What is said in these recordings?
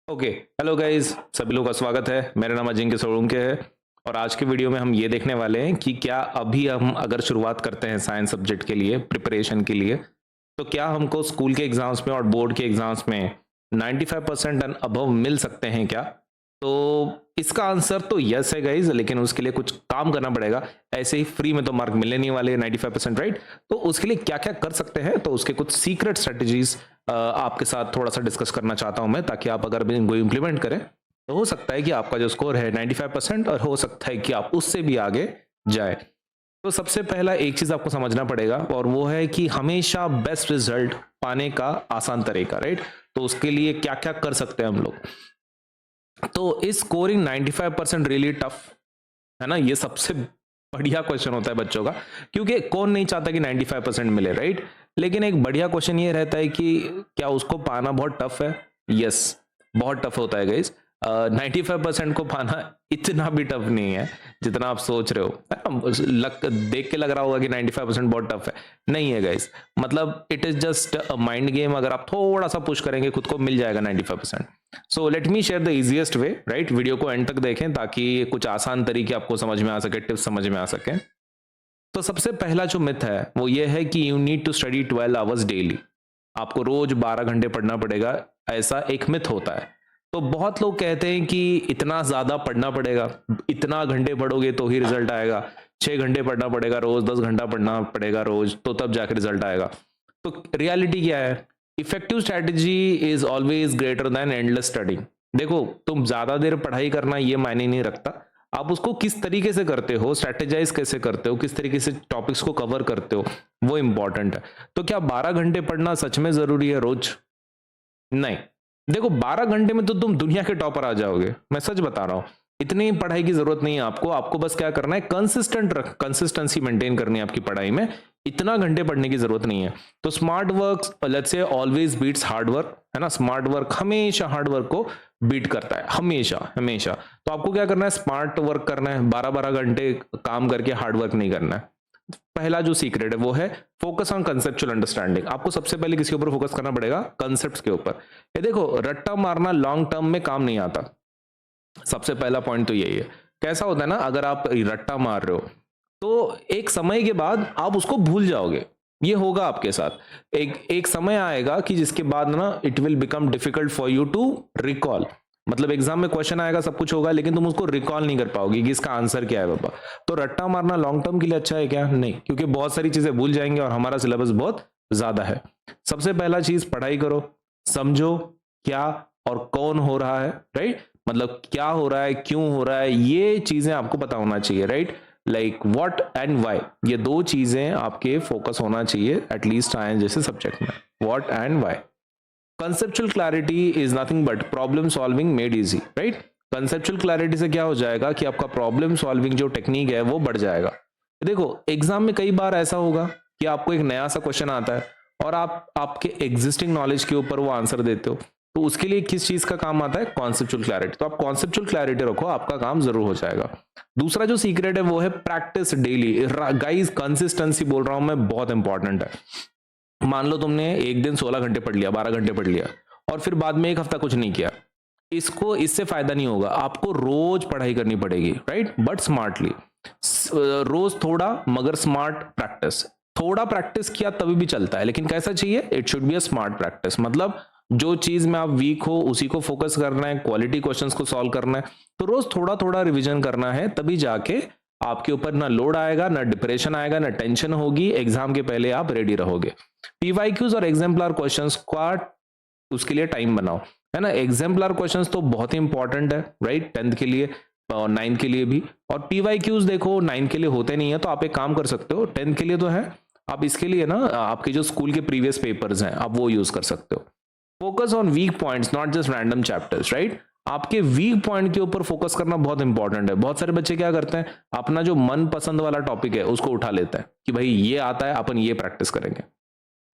Okay, hello guys, सभी लोग का स्वागत है। मेरा नाम अजिंक्य सोलंकी है और आज के वीडियो में हम ये देखने वाले हैं कि क्या अभी हम अगर शुरुआत करते हैं साइंस सब्जेक्ट के लिए प्रिपरेशन के लिए, तो क्या हमको स्कूल के एग्जाम्स में और बोर्ड के एग्जाम्स में 95% एंड अबव मिल सकते हैं क्या? तो इसका आंसर तो यस है गाइज, लेकिन उसके लिए कुछ काम करना पड़ेगा। ऐसे ही फ्री में तो मार्क मिलने नहीं वाले 95%, राइट? तो उसके लिए क्या क्या कर सकते हैं, तो उसके कुछ सीक्रेट स्ट्रेटजीज आपके साथ थोड़ा सा डिस्कस करना चाहता हूं मैं, ताकि आप अगर इनको इम्प्लीमेंट करें तो हो सकता है कि आपका जो स्कोर है 95% और हो सकता है कि आप उससे भी आगे जाए। तो सबसे पहला एक चीज आपको समझना पड़ेगा और वो है कि हमेशा बेस्ट रिजल्ट पाने का आसान तरीका, राइट? तो उसके लिए क्या क्या कर सकते हैं हम लोग। तो इस स्कोरिंग 95% रियली टफ है ना, ये सबसे बढ़िया क्वेश्चन होता है बच्चों का, क्योंकि कौन नहीं चाहता कि 95% मिले, राइट? लेकिन एक बढ़िया क्वेश्चन ये रहता है कि क्या उसको पाना बहुत टफ है? यस, बहुत टफ होता है गाइस। 95% को पाना इतना भी टफ नहीं है जितना आप सोच रहे हो, है ना? देख के लग रहा होगा कि 95% बहुत टफ है, नहीं है गाइस। मतलब it is just a mind game. अगर आप थोड़ा सा पुश करेंगे खुद को, मिल जाएगा 95%। So let me share the easiest way, right? Video को एंड तक देखें ताकि कुछ आसान तरीके आपको समझ में आ सके, टिप्स समझ में आ सके। तो सबसे पहला जो मिथ है वो ये है कि you need to study 12 hours daily. आपको रोज 12 घंटे पढ़ना पड़ेगा, ऐसा एक मिथ होता है। तो बहुत लोग कहते हैं कि इतना ज्यादा पढ़ना पड़ेगा, इतना घंटे पढ़ोगे तो ही रिजल्ट आएगा, 6 घंटे पढ़ना पड़ेगा रोज, 10 घंटा पढ़ना पड़ेगा रोज, तो तब जाकर रिजल्ट आएगा। तो रियलिटी क्या है? Effective strategy is always greater than endless studying. देखो, तुम ज्यादा देर पढ़ाई करना ये मायने नहीं रखता, आप उसको किस तरीके से करते हो, स्ट्रेटेजाइज कैसे करते हो, किस तरीके से टॉपिक्स को कवर करते हो, वो इंपॉर्टेंट है। तो क्या 12 घंटे पढ़ना सच में जरूरी है रोज? नहीं। देखो, 12 घंटे में तो तुम दुनिया के टॉपर आ जाओगे, मैं सच बता रहा हूं। इतनी पढ़ाई की जरूरत नहीं है आपको। आपको बस क्या करना है, कंसिस्टेंसी मेंटेन करनी है आपकी पढ़ाई में। इतना घंटे पढ़ने की जरूरत नहीं है। तो smart work, let's say, always beats hard work, है ना? स्मार्ट वर्क हमेशा हार्ड वर्क को बीट करता है, हमेशा हमेशा। तो आपको क्या करना है, स्मार्ट वर्क करना है, 12-12 घंटे काम करके हार्ड वर्क नहीं करना है। पहला जो सीक्रेट है वो है फोकस ऑन कंसेप्चुअल अंडरस्टैंडिंग। आपको सबसे पहले किसके ऊपर फोकस करना पड़ेगा? कंसेप्ट्स के ऊपर। ये देखो, रट्टा मारना लॉन्ग टर्म में काम नहीं आता। सबसे पहला पॉइंट तो यही है। कैसा होता है ना, अगर आप रट्टा मार रहे हो तो एक समय के बाद आप उसको भूल जाओगे। ये होगा आपके साथ। एक समय आएगा कि जिसके बाद ना it will become difficult for you to recall. मतलब एग्जाम में क्वेश्चन आएगा, सब कुछ होगा, लेकिन तुम उसको रिकॉल नहीं कर पाओगे कि इसका आंसर क्या है बाबा। तो रट्टा मारना लॉन्ग टर्म के लिए अच्छा है क्या? नहीं, क्योंकि बहुत सारी चीजें भूल जाएंगे और हमारा सिलेबस बहुत ज्यादा है। सबसे पहला चीज, पढ़ाई करो, समझो क्या और कौन हो रहा है, राइट? मतलब क्या हो रहा है, क्यों हो रहा है, ये चीजें आपको पता होना चाहिए, right? Like what and why, ये दो चीजें आपके फोकस होना चाहिए एटलीस्ट साइंस जैसे सब्जेक्ट में। What and why. Conceptual clarity is nothing but problem solving made easy, right? Conceptual clarity से क्या हो जाएगा कि आपका प्रॉब्लम सॉल्विंग जो टेक्निक है वो बढ़ जाएगा। देखो, एग्जाम में कई बार ऐसा होगा कि आपको एक नया सा क्वेश्चन आता है और आप आपके एग्जिस्टिंग नॉलेज के ऊपर वो आंसर देते हो। तो उसके लिए किस चीज का काम आता है? Conceptual clarity. तो आप कॉन्सेप्चुअल क्लैरिटी रखो, आपका काम जरूर हो जाएगा। दूसरा जो सीक्रेट है वो है प्रैक्टिस डेली। गाइस, कंसिस्टेंसी बोल रहा हूं मैं, बहुत इंपॉर्टेंट है। मान लो तुमने एक दिन 16 घंटे पढ़ लिया, 12 घंटे पढ़ लिया और फिर बाद में एक हफ्ता कुछ नहीं किया, इससे फायदा नहीं होगा। आपको रोज पढ़ाई करनी पड़ेगी, राइट? But smartly. रोज थोड़ा मगर स्मार्ट प्रैक्टिस। थोड़ा प्रैक्टिस किया तभी भी चलता है, लेकिन कैसा चाहिए? It should be a smart practice. मतलब जो चीज में आप वीक हो उसी को फोकस करना है, क्वालिटी क्वेश्चंस को सॉल्व करना है। तो रोज थोड़ा थोड़ा रिवीजन करना है, तभी जाके आपके ऊपर ना लोड आएगा, ना डिप्रेशन आएगा, ना टेंशन होगी। एग्जाम के पहले आप रेडी रहोगे। पीवाईक्यूज और एग्जाम्पलर क्वेश्चंस का उसके लिए टाइम बनाओ, है ना? एग्जाम्पलर क्वेश्चंस तो बहुत ही इंपॉर्टेंट है, राइट? 10th के लिए और 9th के लिए भी। और पीवाईक्यूज देखो 9th के लिए होते नहीं है, तो आप एक काम कर सकते हो, 10th के लिए तो है, आप इसके लिए ना आपके जो स्कूल के प्रीवियस पेपर्स हैं आप वो यूज कर सकते हो। Focus on weak points, not just random chapters, right? आपके वीक पॉइंट के ऊपर फोकस करना बहुत इंपॉर्टेंट है। बहुत सारे बच्चे क्या करते हैं, अपना जो मन पसंद वाला टॉपिक है उसको उठा लेते हैं कि भाई ये आता है, अपन ये प्रैक्टिस करेंगे।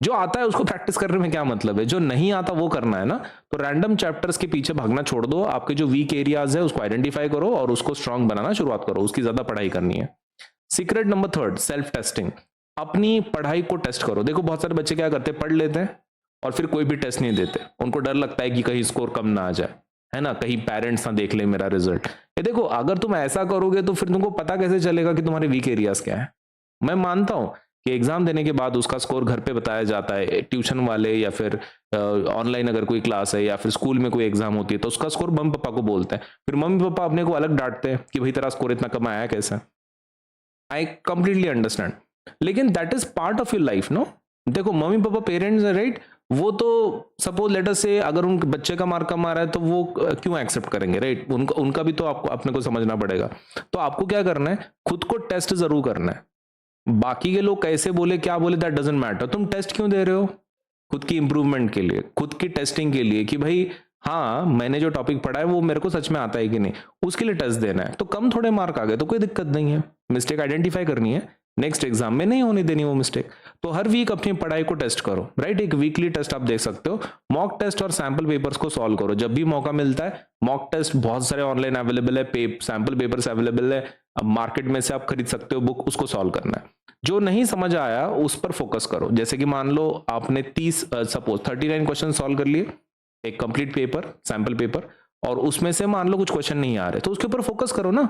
जो आता है उसको प्रैक्टिस करने में क्या मतलब है? जो नहीं आता वो करना है ना। तो रैंडम चैप्टर्स के पीछे भागना छोड़ दो, आपके जो वीक एरियाज है उसको आइडेंटिफाई करो और उसको स्ट्रांग बनाना शुरुआत करो, उसकी ज्यादा पढ़ाई करनी है। Secret number third, self testing. अपनी पढ़ाई को टेस्ट करो। देखो, बहुत सारे बच्चे क्या करते हैं, पढ़ लेते हैं और फिर कोई भी टेस्ट नहीं देते। उनको डर लगता है कि कहीं स्कोर कम ना आ जाए। है ना, कहीं पेरेंट्स ना देख ले मेरा रिजल्ट। ये देखो, अगर तुम ऐसा करोगे तो फिर तुमको पता कैसे चलेगा कि तुम्हारे वीक एरियाज क्या है। मैं मानता हूं कि एग्जाम देने के बाद उसका स्कोर घर पे बताया जाता है, ट्यूशन वाले या फिर ऑनलाइन अगर कोई क्लास है या फिर स्कूल में कोई एग्जाम होती है तो उसका स्कोर मम्मी पापा को बोलते हैं, फिर मम्मी पापा अपने को अलग डांटते हैं कि भाई तेरा स्कोर इतना कम आया कैसे। आई कंप्लीटली अंडरस्टैंड, लेकिन that is part of your life no. देखो मम्मी पापा पेरेंट्स है राइट, वो तो सपोज लेटर से अगर उन बच्चे का मार्क कम आ रहा है तो वो क्यों एक्सेप्ट करेंगे राइट, उनका उनका भी तो आपको अपने को समझना पड़ेगा। तो आपको क्या करना है, खुद को टेस्ट जरूर करना है। बाकी के लोग कैसे बोले क्या बोले दैट डजंट मैटर, तुम टेस्ट क्यों दे रहे हो, खुद की इंप्रूवमेंट के लिए, खुद की टेस्टिंग के लिए कि भाई हाँ मैंने जो टॉपिक पढ़ा है वो मेरे को सच में आता है कि नहीं, उसके लिए टेस्ट देना है। तो कम थोड़े मार्क आ गए तो कोई दिक्कत नहीं है, मिस्टेक आइडेंटिफाई करनी है, नेक्स्ट एग्जाम में नहीं होने देनी वो मिस्टेक। तो हर वीक अपनी पढ़ाई को टेस्ट करो राइट, एक वीकली टेस्ट आप देख सकते हो, मॉक टेस्ट और सैंपल पेपर्स को सॉल्व करो जब भी मौका मिलता है। मॉक टेस्ट बहुत सारे ऑनलाइन अवेलेबल है, सैंपल पेपर्स अवेलेबल है, मार्केट में से आप खरीद सकते हो बुक, उसको सॉल्व करना है। जो नहीं समझ आया उस पर फोकस करो, जैसे कि मान लो आपने 30 सपोज 39 क्वेश्चन सॉल्व कर लिए, एक कंप्लीट पेपर सैंपल पेपर, और उसमें से मान लो कुछ क्वेश्चन नहीं आ रहे तो उसके ऊपर फोकस करो ना।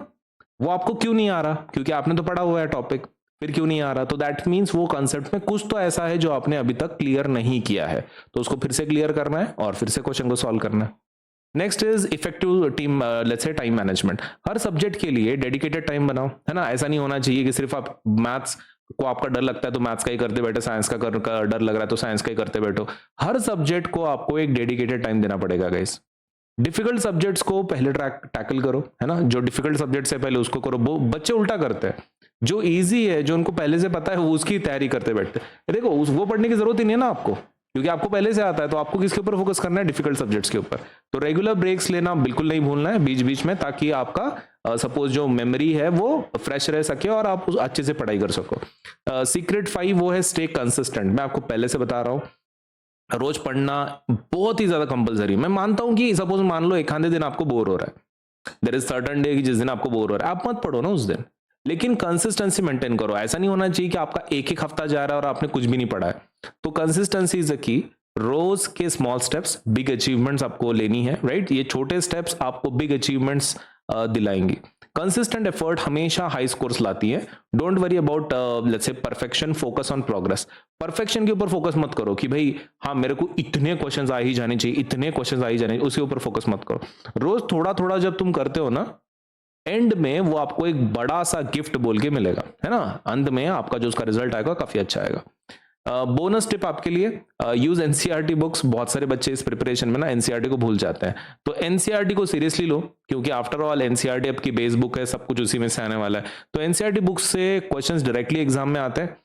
वो आपको क्यों नहीं आ रहा, क्योंकि आपने तो पढ़ा हुआ है टॉपिक, फिर क्यों नहीं आ रहा, तो दैट मीन्स वो कॉन्सेप्ट में कुछ तो ऐसा है जो आपने अभी तक क्लियर नहीं किया है, तो उसको फिर से क्लियर करना है और फिर से क्वेश्चन को सॉल्व करना है। Next is effective team let's say time management. Her subject के लिए डेडिकेटेड टाइम बनाओ, है ना, ऐसा नहीं होना चाहिए कि सिर्फ आप मैथ्स को आपका डर लगता है तो मैथ्स का ही करते बैठे, साइंस का डर लग रहा है तो साइंस का ही करते बैठो। हर सब्जेक्ट को आपको एक डेडिकेटेड टाइम देना पड़ेगा गाइस। डिफिकल्ट सब्जेक्ट्स को पहले टैकल करो, है ना, जो डिफिकल्ट सब्जेक्ट्स है पहले उसको करो। वो बच्चे उल्टा करते हैं, जो इजी है जो उनको पहले से पता है वो उसकी तैयारी करते बैठते हैं। देखो वो पढ़ने की जरूरत ही नहीं है ना आपको, क्योंकि आपको पहले से आता है, तो आपको किसके ऊपर फोकस करना है, डिफिकल्ट सब्जेक्ट्स के ऊपर। तो रेगुलर ब्रेक्स लेना बिल्कुल नहीं भूलना है बीच बीच में, ताकि आपका सपोज जो मेमोरी है वो फ्रेश रह सके और आप अच्छे से पढ़ाई कर सको। सीक्रेट 5 वो है स्टे कंसिस्टेंट। मैं आपको पहले से बता रहा हूँ, रोज पढ़ना बहुत ही ज्यादा कंपलसरी। मैं मानता हूं कि सपोज मान लो एक आधे दिन आपको बोर हो रहा है, देयर इज सर्टेन डे जिस दिन आपको बोर हो रहा है, आप मत पढ़ो ना उस दिन, लेकिन कंसिस्टेंसी मेंटेन करो। ऐसा नहीं होना चाहिए कि आपका एक एक हफ्ता जा रहा है और आपने कुछ भी नहीं पढ़ा है। तो कंसिस्टेंसी इज द की। रोज के स्मॉल स्टेप्स, बिग अचीवमेंट्स आपको लेनी है राइट, ये छोटे स्टेप्स आपको बिग अचीवमेंट्स दिलाएंगी। कंसिस्टेंट एफर्ट हमेशा हाई स्कोर्स लाती है। Don't worry about let's say perfection, focus on progress. Perfection के ऊपर फोकस मत करो कि भाई हाँ मेरे को इतने क्वेश्चंस आ ही जाने चाहिए, इतने क्वेश्चंस आ ही जाने चाहिए, उसके ऊपर फोकस मत करो। रोज थोड़ा थोड़ा जब तुम करते हो ना, एंड में वो आपको एक बड़ा सा गिफ्ट बोल के मिलेगा, है ना, अंत में आपका जो उसका रिजल्ट आएगा काफी अच्छा आएगा। बोनस टिप आपके लिए, यूज एनसीईआरटी बुक्स। बहुत सारे बच्चे इस प्रिपरेशन में ना एनसीईआरटी को भूल जाते हैं, तो एनसीईआरटी को सीरियसली लो, क्योंकि आफ्टर ऑल एनसीईआरटी आपकी बेस बुक है, सब कुछ उसी में से आने वाला है। तो एनसीईआरटी बुक्स से क्वेश्चंस डायरेक्टली एग्जाम में आते हैं,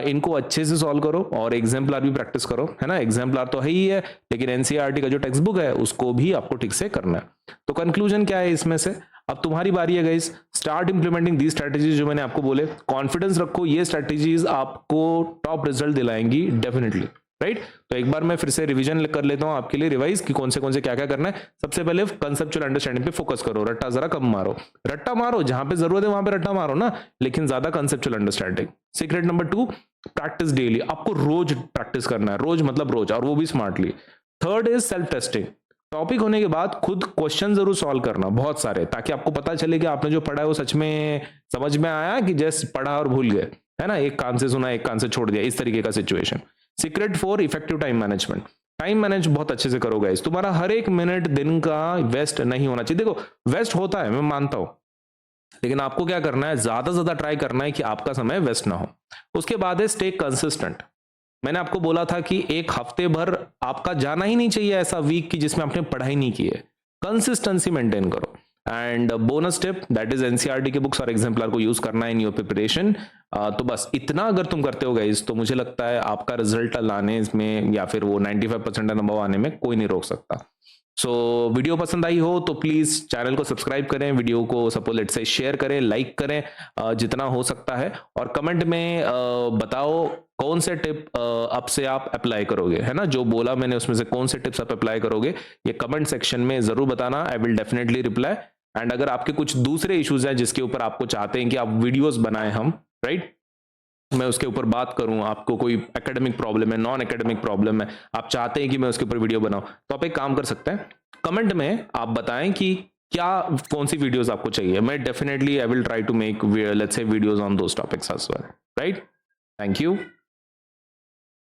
इनको अच्छे से सॉल्व करो और एग्जाम्पलर भी प्रैक्टिस करो, है ना, एग्जाम्पलर तो है ही है, लेकिन एनसीईआरटी का जो टेक्स्ट बुक है उसको भी आपको ठीक से करना है। तो कंक्लूजन क्या है इसमें से, अब तुम्हारी बारी है गाइस, स्टार्ट इंप्लीमेंटिंग दी स्ट्रेटजीज जो मैंने आपको बोले। कॉन्फिडेंस रखो, ये स्ट्रेटजीज आपको टॉप रिजल्ट दिलाएंगी डेफिनेटली राइट। तो एक बार मैं फिर से रिवीजन कर लेता हूं आपके लिए, रिवाइज कि कौन से क्या क्या करना है। सबसे पहले कंसेप्चुअल अंडरस्टैंडिंग पे फोकस करो, रट्टा जरा कम मारो, रट्टा मारो जहां पे जरूरत है वहां पे रट्टा मारो ना, लेकिन ज्यादा conceptual understanding. Secret number 2, practice daily. आपको रोज प्रैक्टिस करना है, रोज मतलब रोज, और वो भी smartly. Third is self testing. Topic होने के बाद खुद क्वेश्चन जरूर सॉल्व करना बहुत सारे, ताकि आपको पता चले कि आपने जो पढ़ा है वो सच में समझ में आया कि जस्ट पढ़ा और भूल गए, है ना, एक कान से सुना एक कान से छोड़ दिया, इस तरीके का situation. Secret 4, effective time management. Time manage बहुत अच्छे से करोगे, तुम्हारा हर एक मिनट दिन का वेस्ट नहीं होना चाहिए। देखो वेस्ट होता है, मैं मानता हूं, लेकिन आपको क्या करना है, ज्यादा से ज्यादा ट्राई करना है कि आपका समय वेस्ट ना हो। उसके बाद है स्टे कंसिस्टेंट। मैंने आपको बोला था कि एक हफ्ते भर आपका जाना ही नहीं चाहिए ऐसा वीक की जिसमें आपने पढ़ाई नहीं की है। कंसिस्टेंसी मेंटेन करो। And bonus tip, that is NCERT के बुक्स और एग्जाम्पलर को यूज करना इन योर प्रिपरेशन। तो बस इतना अगर तुम करते हो गाइस, तो मुझे लगता है आपका रिजल्ट लाने में या फिर वो 95% नंबर आने में कोई नहीं रोक सकता। सो वीडियो पसंद आई हो तो प्लीज चैनल को सब्सक्राइब करें, वीडियो को सपोज लेट से शेयर करें, लाइक करें जितना हो सकता है, और कमेंट में बताओ कौन से टिप अब से आप अप्लाई करोगे, है ना, जो बोला मैंने उसमें से कौन से टिप्स आप अप्लाई करोगे, ये कमेंट सेक्शन में जरूर बताना। I will definitely reply. And अगर आपके कुछ दूसरे इश्यूज हैं जिसके ऊपर आपको चाहते हैं कि आप वीडियोस बनाएं हम, राइट, मैं उसके ऊपर बात करूं, आपको कोई एकेडमिक प्रॉब्लम है, नॉन एकेडमिक प्रॉब्लम है, आप चाहते हैं कि मैं उसके ऊपर वीडियो बनाऊं, तो आप एक काम कर सकते हैं, कमेंट में आप बताएं कि क्या कौन सी वीडियोस आपको चाहिए। मैं definitely I will try to make let's say videos on those topics as well, right. Thank you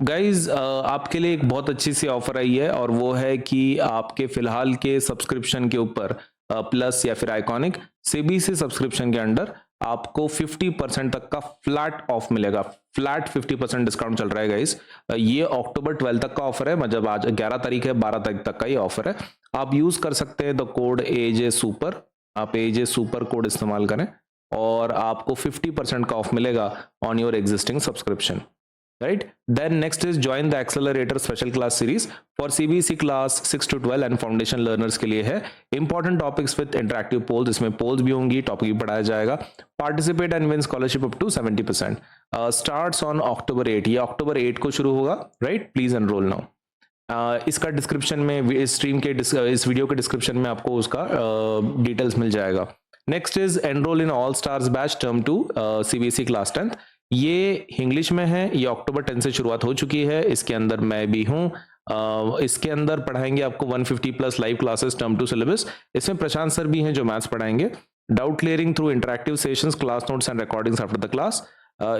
guys. आपके लिए एक बहुत अच्छी सी ऑफर आई है, और वो है कि आपके फिलहाल के सब्सक्रिप्शन के ऊपर प्लस या फिर आइकॉनिक सीबीसी सब्सक्रिप्शन के अंडर आपको 50% तक का फ्लैट ऑफ मिलेगा। फ्लैट 50% डिस्काउंट चल रहा है गाइज। ये अक्टूबर 12 तक का ऑफर है, मतलब आज 11 तारीख है, 12 तारीख तक का ये ऑफर है। आप यूज कर सकते हैं द कोड AJ सुपर, आप AJ सुपर कोड इस्तेमाल करें और आपको 50% का ऑफ मिलेगा on your existing subscription, right? Then next is join the accelerator special class series for CBC class 6 to 12 and foundation learners के लिए है। important topics with interactive polls, इसमें polls भी होंगी, टॉपिक भी पढ़ाया जाएगा। participate and win scholarship up to 70%, starts on October 8, ये October 8 को शुरू होगा, right? please enroll now। इसका डिस्क्रिप्शन में, इस स्ट्रीम के इस वीडियो के डिस्क्रिप्शन में आपको उसका डिटेल्स मिल जाएगा। Next is enrol in all stars batch term 2 CBSE class 10। ये इंग्लिश में है, ये अक्टूबर 10 से शुरुआत हो चुकी है, इसके अंदर मैं भी हूँ। इसके अंदर पढ़ाएंगे आपको 150 plus live classes term 2 syllabus. इसमें प्रशांत सर भी हैं जो मैथ्स पढ़ाएंगे। Doubt clearing through interactive sessions, class notes and recordings after the class.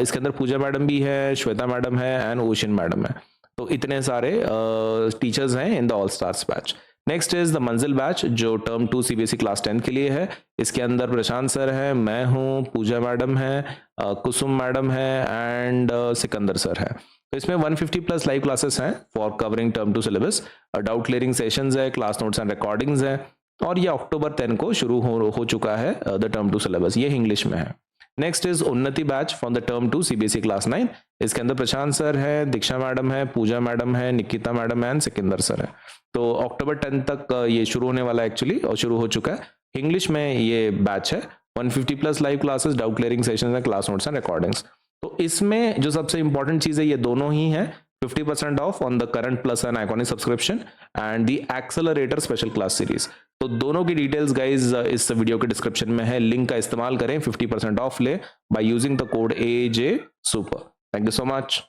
इसके अंदर पूजा मैडम भी है, श्वेता मैडम है एंड ओशन मैडम है। तो इतने सारे टीचर्स हैं in the all stars batch. Next is the मंजिल बैच जो टर्म 2 CBSE क्लास 10 के लिए है। इसके अंदर प्रशांत सर है, मैं हूँ, पूजा मैडम है, कुसुम मैडम है एंड सिकंदर सर है। तो इसमें 150 प्लस लाइव क्लासेस हैं for covering term 2 syllabus. Doubt clearing sessions है, क्लास नोट्स एंड रिकॉर्डिंग्स है, और ये अक्टूबर 10 को शुरू हो चुका है द टर्म 2 सिलेबस, ये इंग्लिश में है। नेक्स्ट इज उन्नति batch for the term 2 CBSE class 9। इसके अंदर प्रशांत सर है, दीक्षा मैडम है, पूजा मैडम है, निकिता मैडम है एंड सिकंदर सर है। तो अक्टूबर 10 तक ये शुरू होने वाला है एक्चुअली, और शुरू हो चुका है। इंग्लिश में ये बैच है, 150 plus live classes, doubt clearing sessions and class notes and recordings. तो इसमें जो सबसे इंपॉर्टेंट चीज है, ये दोनों ही है, 50% of on the current plus and iconic subscription and the accelerator special class series. तो दोनों की डिटेल्स गाइज इस वीडियो के डिस्क्रिप्शन में है, लिंक का इस्तेमाल करें, 50% ऑफ ले by using the code AJ super. Thank you so much.